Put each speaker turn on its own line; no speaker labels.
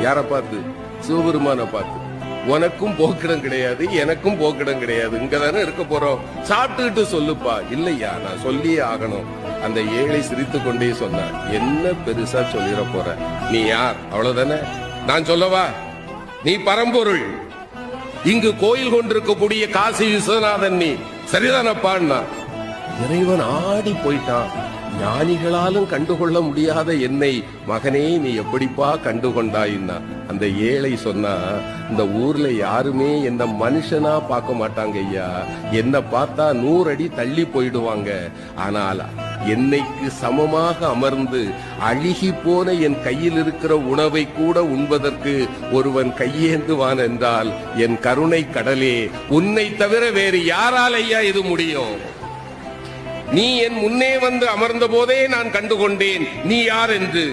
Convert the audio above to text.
யார பார்த்து? சிவபெருமான பார்த்து. உனக்கும் போக்கிடம் கிடையாது, எனக்கும் போக்கிடம் கிடையாது, இங்கதானே இருக்க போறோம், சாப்பிட்டுக்கிட்டு சொல்லுப்பா. இல்லையா, நான் சொல்லியே ஆகணும். அந்த ஏழை சிரித்து கொண்டே சொன்னார், என்ன பெருசா சொல்லிட போற, நீ யார், அவ்வளவுதானே, நான் சொல்லவா, நீ பரம்பொருள், இங்கு கோயில் கொண்டிருக்கக்கூடிய காசி விஸ்வநாதன், நீ சரிதானப்பான்னா. இறைவன் ஆடி போயிட்டான். ஞானிகளாலும் கண்டுகொள்ள முடியாத என்னை மகனே நீ எப்படிப்பா கண்டுகொண்டாயின்னா. அந்த ஏழை சொன்னா, இந்த ஊர்ல யாருமே என்ன மனுஷனா பார்க்க மாட்டாங்க ஐயா, என்ன பார்த்தா 100 அடி தள்ளி போயிடுவாங்க. ஆனால் என்னைக்கு சமமாக அமர்ந்து அழுகி போன என் கையில் இருக்கிற உணவை கூட உண்பதற்கு ஒருவன் கையேந்துவான் என்றால் என் கருணை கடலே, உன்னை தவிர வேறு யாரால் ஐயா இது முடியும்? நீ என் முன்னே வந்து அமர்ந்த போதே நான் கண்டுகொண்டேன் நீ யார் என்று.